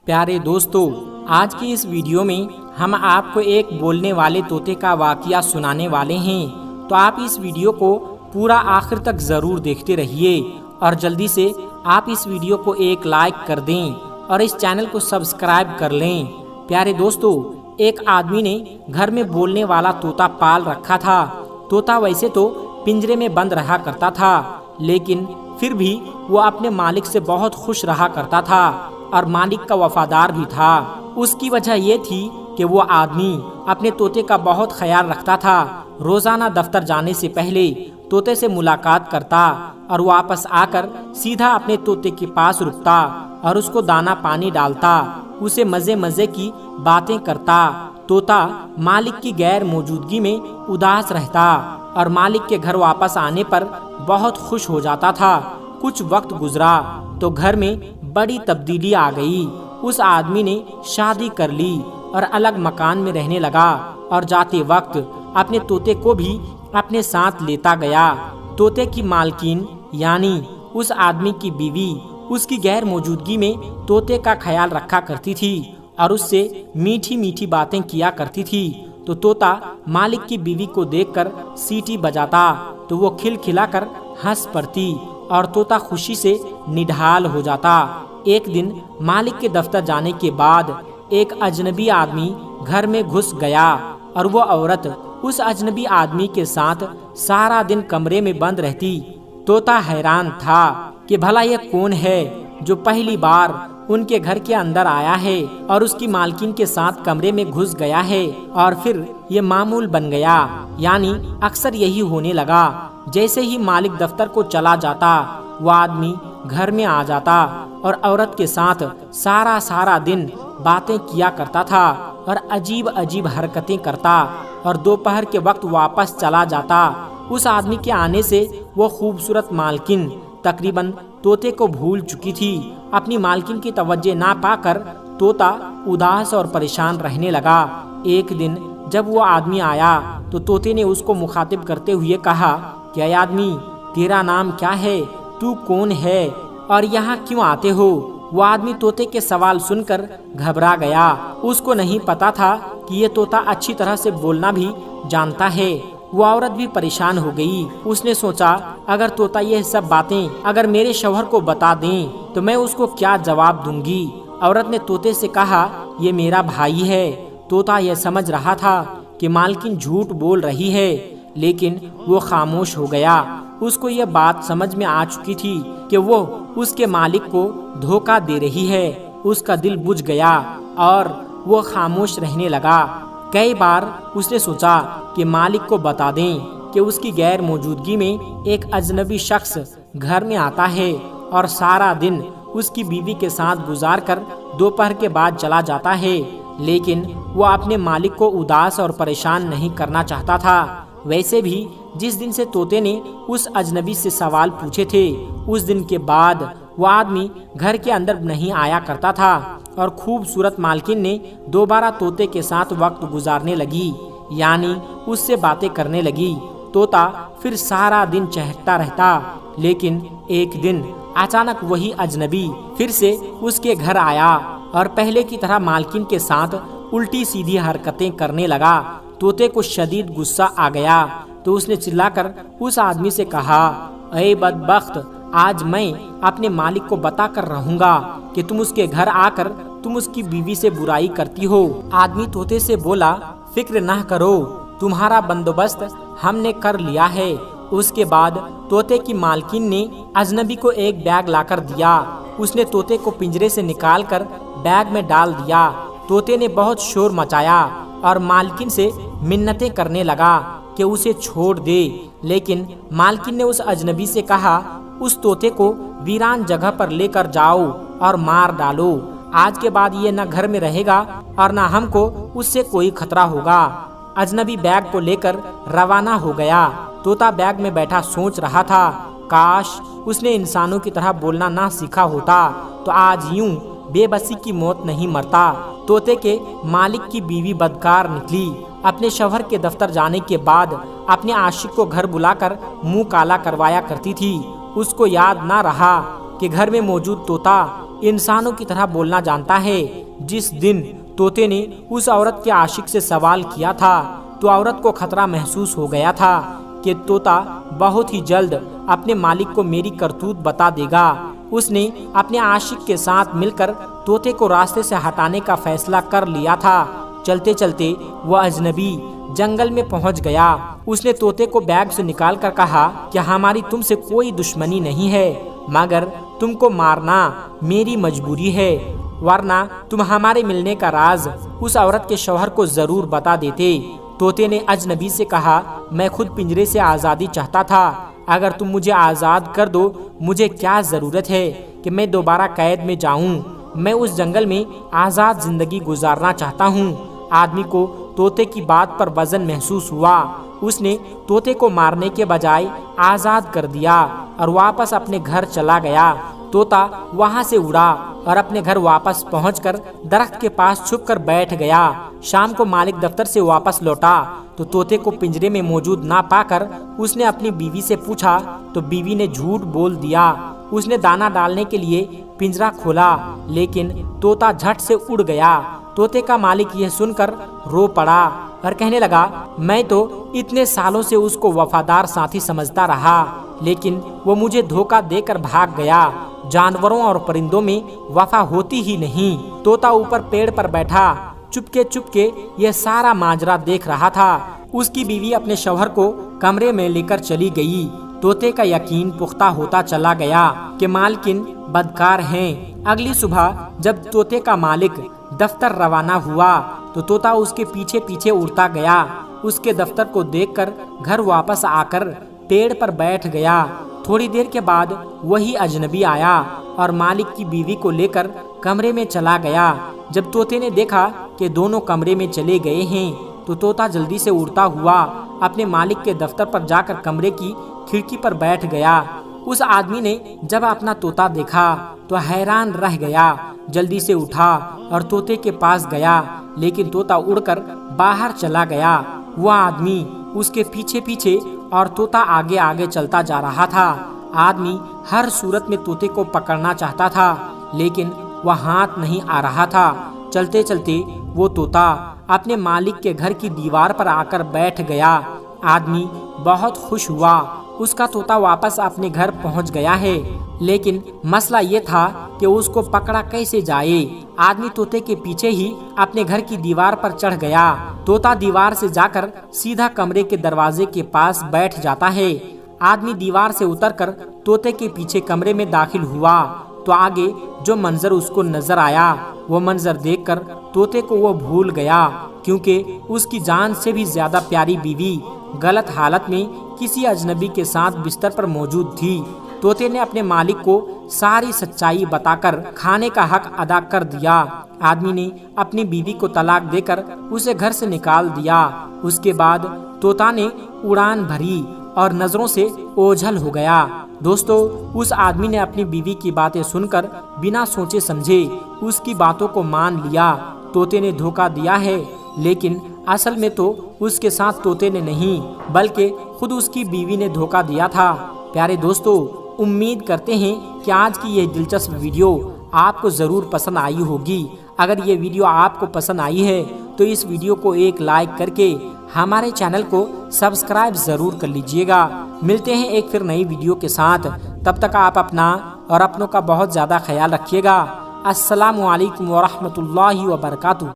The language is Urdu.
پیارے دوستو، آج کی اس ویڈیو میں ہم آپ کو ایک بولنے والے طوطے کا واقعہ سنانے والے ہیں، تو آپ اس ویڈیو کو پورا آخر تک ضرور دیکھتے رہیے اور جلدی سے آپ اس ویڈیو کو ایک لائک کر دیں اور اس چینل کو سبسکرائب کر لیں۔ پیارے دوستو، ایک آدمی نے گھر میں بولنے والا طوطا پال رکھا تھا۔ طوطا ویسے تو پنجرے میں بند رہا کرتا تھا، لیکن پھر بھی وہ اپنے مالک سے بہت خوش رہا کرتا تھا اور مالک کا وفادار بھی تھا۔ اس کی وجہ یہ تھی کہ وہ آدمی اپنے طوطے کا بہت خیال رکھتا تھا۔ روزانہ دفتر جانے سے پہلے طوطے سے ملاقات کرتا اور واپس آ کر سیدھا اپنے طوطے کے پاس رکتا اور اس کو دانا پانی ڈالتا، اسے مزے کی باتیں کرتا۔ طوطا مالک کی غیر موجودگی میں اداس رہتا اور مالک کے گھر واپس آنے پر بہت خوش ہو جاتا تھا۔ کچھ وقت گزرا تو گھر میں بڑی تبدیلی آ گئی۔ اس آدمی نے شادی کر لی اور الگ مکان میں رہنے لگا اور جاتے وقت اپنے طوطے کو بھی اپنے ساتھ لیتا گیا۔ طوطے کی مالکین یعنی اس آدمی کی بیوی اس کی غیر موجودگی میں طوطے کا خیال رکھا کرتی تھی اور اس سے میٹھی باتیں کیا کرتی تھی، تو طوطا مالک کی بیوی کو دیکھ کر سیٹی بجاتا تو وہ کھلکھلا کر ہنس پڑتی اور طوطا خوشی سے نڈھال ہو جاتا۔ ایک دن مالک کے دفتر جانے کے بعد ایک اجنبی آدمی گھر میں گھس گیا اور وہ عورت اس اجنبی آدمی کے ساتھ سارا دن کمرے میں بند رہتی۔ طوطا حیران تھا کہ بھلا یہ کون ہے جو پہلی بار ان کے گھر کے اندر آیا ہے اور اس کی مالکین کے ساتھ کمرے میں گھس گیا ہے، اور پھر یہ معمول بن گیا۔ یعنی اکثر یہی ہونے لگا، جیسے ہی مالک دفتر کو چلا جاتا وہ آدمی گھر میں آ جاتا اور عورت کے ساتھ سارا دن باتیں کیا کرتا تھا اور عجیب حرکتیں کرتا اور دوپہر کے وقت واپس چلا جاتا۔ اس آدمی کے آنے سے وہ خوبصورت مالکن تقریباً طوطے کو بھول چکی تھی۔ اپنی مالکن کی توجہ نہ پا کر طوطا اداس اور پریشان رہنے لگا۔ ایک دن جب وہ آدمی آیا تو طوطے نے اس کو مخاطب کرتے ہوئے کہا کہ اے آدمی، تیرا نام کیا ہے؟ تو کون ہے اور یہاں کیوں آتے ہو؟ وہ آدمی طوطے کے سوال سن کر گھبرا گیا۔ اس کو نہیں پتا تھا کہ یہ طوطا اچھی طرح سے بولنا بھی جانتا ہے۔ وہ عورت بھی پریشان ہو گئی۔ اس نے سوچا اگر طوطا یہ سب باتیں اگر میرے شوہر کو بتا دیں تو میں اس کو کیا جواب دوں گی؟ عورت نے طوطے سے کہا یہ میرا بھائی ہے۔ طوطا یہ سمجھ رہا تھا کہ مالکن جھوٹ بول رہی ہے، لیکن وہ خاموش ہو گیا۔ اس کو یہ بات سمجھ میں آ چکی تھی کہ وہ اس کے مالک کو دھوکہ دے رہی ہے۔ اس کا دل بجھ گیا اور وہ خاموش رہنے لگا۔ کئی بار اس نے سوچا کہ مالک کو بتا دیں کہ اس کی غیر موجودگی میں ایک اجنبی شخص گھر میں آتا ہے اور سارا دن اس کی بیوی کے ساتھ گزار کر دوپہر کے بعد چلا جاتا ہے، لیکن وہ اپنے مالک کو اداس اور پریشان نہیں کرنا چاہتا تھا۔ ویسے بھی جس دن سے طوطے نے اس اجنبی سے سوال پوچھے تھے، اس دن کے بعد وہ آدمی گھر کے اندر نہیں آیا کرتا تھا اور خوبصورت مالکن نے دوبارہ طوطے کے ساتھ وقت گزارنے لگی، یعنی اس سے باتیں کرنے لگی۔ طوطا پھر سارا دن چہکتا رہتا، لیکن ایک دن اچانک وہی اجنبی پھر سے اس کے گھر آیا اور پہلے کی طرح مالکن کے ساتھ الٹی سیدھی حرکتیں کرنے لگا۔ طوطے کو شدید غصہ آ گیا تو اس نے چلا کر اس آدمی سے کہا اے بدبخت، آج میں اپنے مالک کو بتا کر رہوں گا کہ تم اس کے گھر آ کر تم اس کی بیوی سے برائی کرتی ہو۔ آدمی طوطے سے بولا فکر نہ کرو، تمہارا بندوبست ہم نے کر لیا ہے۔ اس کے بعد طوطے کی مالکن نے اجنبی کو ایک بیگ لا کر دیا۔ اس نے طوطے کو پنجرے سے نکال کر بیگ میں ڈال دیا۔ طوطے نے بہت شور مچایا اور مالکن سے منتیں کرنے لگا کہ اسے چھوڑ دے، لیکن مالکن نے اس اجنبی سے کہا اس طوطے کو ویران جگہ پر لے کر جاؤ اور مار ڈالو۔ آج کے بعد یہ نہ گھر میں رہے گا اور نہ ہم کو اس سے کوئی خطرہ ہوگا۔ اجنبی بیگ کو لے کر روانہ ہو گیا۔ طوطا بیگ میں بیٹھا سوچ رہا تھا کاش اس نے انسانوں کی طرح بولنا نہ سیکھا ہوتا تو آج یوں بے بسی کی موت نہیں مرتا۔ طوطے کے مالک کی بیوی بدکار نکلی۔ اپنے شوہر کے دفتر جانے کے بعد اپنے عاشق کو گھر بلا کر منہ کالا کروایا کرتی تھی۔ اس کو یاد نہ رہا کہ گھر میں موجود طوطا انسانوں کی طرح بولنا جانتا ہے۔ جس دن طوطے نے اس عورت کے عاشق سے سوال کیا تھا تو عورت کو خطرہ محسوس ہو گیا تھا کہ طوطا بہت ہی جلد اپنے مالک کو میری کرتوت بتا دے گا۔ اس نے اپنے عاشق کے ساتھ مل کر طوطے کو راستے سے ہٹانے کا فیصلہ کر لیا تھا۔ چلتے چلتے وہ اجنبی جنگل میں پہنچ گیا۔ اس نے طوطے کو بیگ سے نکال کر کہا کہ ہماری تم سے کوئی دشمنی نہیں ہے، مگر تم کو مارنا میری مجبوری ہے، ورنہ تم ہمارے ملنے کا راز اس عورت کے شوہر کو ضرور بتا دیتے۔ طوطے نے اجنبی سے کہا، میں خود پنجرے سے آزادی چاہتا تھا، اگر تم مجھے آزاد کر دو مجھے کیا ضرورت ہے کہ میں دوبارہ قید میں جاؤں، میں اس جنگل میں آزاد زندگی گزارنا چاہتا ہوں۔ آدمی کو طوطے کی بات پر وزن محسوس ہوا۔ اس نے طوطے کو مارنے کے بجائے آزاد کر دیا اور واپس اپنے گھر چلا گیا۔ طوطا وہاں سے اڑا اور اپنے گھر واپس پہنچ کر درخت کے پاس چھپ کر بیٹھ گیا۔ شام کو مالک دفتر سے واپس لوٹا تو طوطے کو پنجرے میں موجود نہ پا کر اس نے اپنی بیوی سے پوچھا تو بیوی نے جھوٹ بول دیا۔ اس نے دانہ ڈالنے کے لیے پنجرا کھولا لیکن طوطا جھٹ سے اڑ گیا۔ طوطے کا مالک یہ سن کر رو پڑا اور کہنے لگا، میں تو اتنے سالوں سے اس کو وفادار ساتھی سمجھتا رہا، لیکن وہ مجھے دھوکہ دے کر بھاگ گیا۔ جانوروں اور پرندوں میں وفا ہوتی ہی نہیں۔ طوطا اوپر پیڑ پر بیٹھا چپ کے یہ سارا ماجرا دیکھ رہا تھا۔ اس کی بیوی اپنے شوہر کو کمرے میں لے کر چلی گئی۔ طوطے کا یقین پختہ ہوتا چلا گیا کہ مالکن بدکار ہیں۔ اگلی صبح جب طوطے کا مالک دفتر روانہ ہوا تو طوطا اس کے پیچھے پیچھے اڑتا گیا۔ اس کے دفتر کو دیکھ کر گھر واپس آ کر پیڑ پر بیٹھ گیا۔ تھوڑی دیر کے بعد وہی اجنبی آیا اور مالک کی بیوی کو لے کر کمرے میں چلا گیا۔ جب طوطے نے دیکھا کہ دونوں کمرے میں چلے گئے ہیں تو طوطا جلدی سے اڑتا ہوا اپنے مالک کے دفتر پر جا کر کمرے کی کھڑکی پر بیٹھ گیا۔ اس آدمی نے جب اپنا طوطا دیکھا تو حیران رہ گیا، جلدی سے اٹھا اور طوطے کے پاس گیا، لیکن طوطا اڑ کر باہر چلا گیا۔ وہ آدمی اس کے پیچھے پیچھے اور طوطا آگے آگے چلتا جا رہا تھا۔ آدمی ہر صورت میں طوطے کو پکڑنا چاہتا تھا لیکن وہ ہاتھ نہیں آ رہا تھا۔ چلتے چلتے وہ طوطا اپنے مالک کے گھر کی دیوار پر آ کر بیٹھ گیا۔ آدمی بہت خوش ہوا، اس کا طوطا واپس اپنے گھر پہنچ گیا ہے، لیکن مسئلہ یہ تھا کہ اس کو پکڑا کیسے جائے۔ آدمی طوطے کے پیچھے ہی اپنے گھر کی دیوار پر چڑھ گیا۔ طوطا دیوار سے جا کر سیدھا کمرے کے دروازے کے پاس بیٹھ جاتا ہے۔ آدمی دیوار سے اتر کر طوطے کے پیچھے کمرے میں داخل ہوا تو آگے جو منظر اس کو نظر آیا وہ منظر دیکھ کر طوطے کو وہ بھول گیا، کیونکہ اس کی جان سے بھی زیادہ پیاری بیوی غلط حالت میں کسی اجنبی کے ساتھ بستر پر موجود تھی۔ طوطے نے اپنے مالک کو ساری سچائی بتا کر کھانے کا حق ادا کر دیا۔ آدمی نے اپنی بیوی کو طلاق دے کر اسے گھر سے نکال دیا۔ اس کے بعد طوطا نے اڑان بھری اور نظروں سے اوجھل ہو گیا۔ دوستو، اس آدمی نے اپنی بیوی کی باتیں سن کر بنا سوچے سمجھے اس کی باتوں کو مان لیا۔ طوطے نے دھوکہ دیا ہے، لیکن اصل میں تو اس کے ساتھ طوطے نے نہیں بلکہ خود اس کی بیوی نے دھوکہ دیا تھا۔ پیارے دوستو، امید کرتے ہیں کہ آج کی یہ دلچسپ ویڈیو آپ کو ضرور پسند آئی ہوگی۔ اگر یہ ویڈیو آپ کو پسند آئی ہے تو اس ویڈیو کو ایک لائک کر کے ہمارے چینل کو سبسکرائب ضرور کر لیجئے گا۔ ملتے ہیں ایک پھر نئی ویڈیو کے ساتھ، تب تک آپ اپنا اور اپنوں کا بہت زیادہ خیال رکھیے گا۔ السلام علیکم ورحمۃ اللہ وبرکاتہ۔